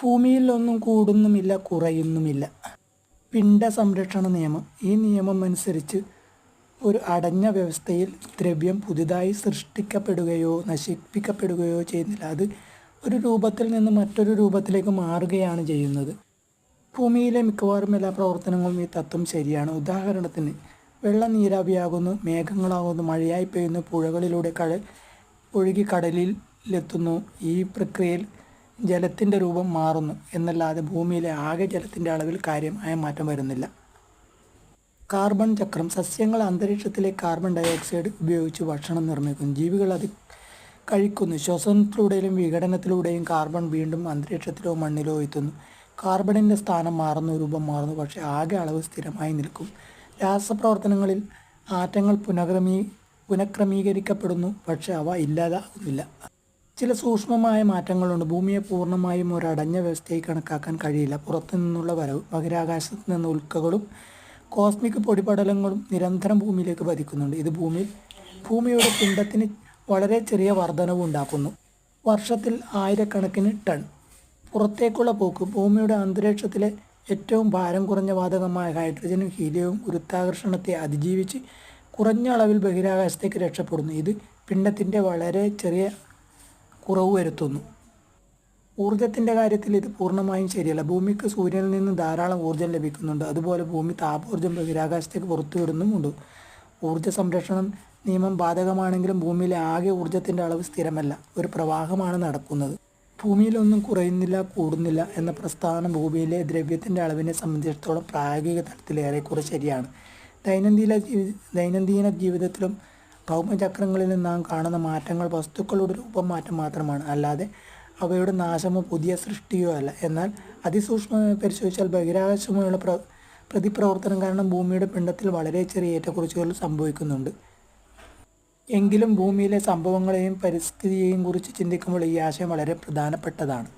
ഭൂമിയിൽ ഒന്നും കൂടുന്നുമില്ല, കുറയുന്നുമില്ല. പിണ്ഡ സംരക്ഷണ നിയമം. ഈ നിയമം അനുസരിച്ച് ഒരു അടഞ്ഞ വ്യവസ്ഥയിൽ ദ്രവ്യം പുതുതായി സൃഷ്ടിക്കപ്പെടുകയോ നശിപ്പിക്കപ്പെടുകയോ ചെയ്യുന്നില്ല. അത് ഒരു രൂപത്തിൽ നിന്ന് മറ്റൊരു രൂപത്തിലേക്ക് മാറുകയാണ് ചെയ്യുന്നത്. ഭൂമിയിലെ മിക്കവാറും എല്ലാ പ്രവർത്തനങ്ങളും ഈ തത്വം ശരിയാണ്. ഉദാഹരണത്തിന്, വെള്ളം നീരാവിയാകുന്നു, മേഘങ്ങളാകുന്നു, മഴയായി പെയ്യുന്നു, പുഴകളിലൂടെ ഒഴുകി കടലിലെത്തുന്നു. ഈ പ്രക്രിയയിൽ ജലത്തിൻ്റെ രൂപം മാറുന്നു എന്നല്ലാതെ ഭൂമിയിലെ ആകെ ജലത്തിൻ്റെ അളവിൽ കാര്യമായ മാറ്റം വരുന്നില്ല. കാർബൺ ചക്രം. സസ്യങ്ങൾ അന്തരീക്ഷത്തിലെ കാർബൺ ഡയോക്സൈഡ് ഉപയോഗിച്ച് ഭക്ഷണം നിർമ്മിക്കുന്നു. ജീവികൾ അത് കഴിക്കുന്നു. ശ്വസനത്തിലൂടെയും വിഘടനത്തിലൂടെയും കാർബൺ വീണ്ടും അന്തരീക്ഷത്തിലോ മണ്ണിലോ എത്തുന്നു. കാർബണിൻ്റെ സ്ഥാനം മാറുന്നു, രൂപം മാറുന്നു, പക്ഷേ ആകെ അളവ് സ്ഥിരമായി നിൽക്കും. രാസപ്രവർത്തനങ്ങളിൽ ആറ്റങ്ങൾ പുനഃക്രമീകരിക്കപ്പെടുന്നു, പക്ഷേ അവ ഇല്ലാതാകുന്നില്ല. ചില സൂക്ഷ്മമായ മാറ്റങ്ങളുണ്ട്. ഭൂമിയെ പൂർണ്ണമായും ഒരടഞ്ഞ വ്യവസ്ഥയായി കണക്കാക്കാൻ കഴിയില്ല. പുറത്തു നിന്നുള്ള വരവ്, ബഹിരാകാശത്ത് നിന്ന് ഉൽക്കകളും കോസ്മിക് പൊടിപടലങ്ങളും നിരന്തരം ഭൂമിയിലേക്ക് പതിക്കുന്നുണ്ട്. ഇത് ഭൂമിയുടെ പിണ്ഡത്തിന് വളരെ ചെറിയ വർധനവ് ഉണ്ടാക്കുന്നു. വർഷത്തിൽ ആയിരക്കണക്കിന് ടൺ പുറത്തേക്കുള്ള പോക്ക്. ഭൂമിയുടെ അന്തരീക്ഷത്തിലെ ഏറ്റവും ഭാരം കുറഞ്ഞ വാതകമായ ഹൈഡ്രജനും ഹീലിയവും ഗുരുത്വാകർഷണത്തെ അതിജീവിച്ച് കുറഞ്ഞ അളവിൽ ബഹിരാകാശത്തേക്ക് രക്ഷപ്പെടുന്നു. ഇത് പിണ്ഡത്തിൻ്റെ വളരെ ചെറിയ കുറവ് വരുത്തുന്നു. ഊർജത്തിൻ്റെ കാര്യത്തിൽ ഇത് പൂർണ്ണമായും ശരിയല്ല. ഭൂമിക്ക് സൂര്യനിൽ നിന്ന് ധാരാളം ഊർജ്ജം ലഭിക്കുന്നുണ്ട്. അതുപോലെ ഭൂമി താപോർജ്ജം ബഹിരാകാശത്തേക്ക് പുറത്തുവിടുന്നുമുണ്ട്. ഊർജ്ജ സംരക്ഷണ നിയമം ബാധകമാണെങ്കിലും ഭൂമിയിലെ ആകെ ഊർജ്ജത്തിൻ്റെ അളവ് സ്ഥിരമല്ല. ഒരു പ്രവാഹമാണ് നടക്കുന്നത്. ഭൂമിയിലൊന്നും കുറയുന്നില്ല, കൂടുന്നില്ല എന്ന പ്രസ്താവന ഭൂമിയിലെ ദ്രവ്യത്തിൻ്റെ അളവിനെ സംബന്ധിച്ചിടത്തോളം പ്രായോഗിക തലത്തിൽ ഏറെക്കുറെ ശരിയാണ്. ദൈനംദിന ജീവിതത്തിലും ഭൗമചക്രങ്ങളിലും നാം കാണുന്ന മാറ്റങ്ങൾ വസ്തുക്കളുടെ രൂപം മാറ്റം മാത്രമാണ്, അല്ലാതെ അവയുടെ നാശമോ പുതിയ സൃഷ്ടിയോ അല്ല. എന്നാൽ അതിസൂക്ഷ്മമായി പരിശോധിച്ചാൽ ബഹിരാകാശവുമായുള്ള പ്രതിപ്രവർത്തനം കാരണം ഭൂമിയുടെ പിണ്ഡത്തിൽ വളരെ ചെറിയ ഏറ്റക്കുറച്ചുകൾ സംഭവിക്കുന്നുണ്ട്. എങ്കിലും ഭൂമിയിലെ സംഭവങ്ങളെയും പരിസ്ഥിതിയെയും കുറിച്ച് ചിന്തിക്കുമ്പോൾ ഈ ആശയം വളരെ പ്രധാനപ്പെട്ടതാണ്.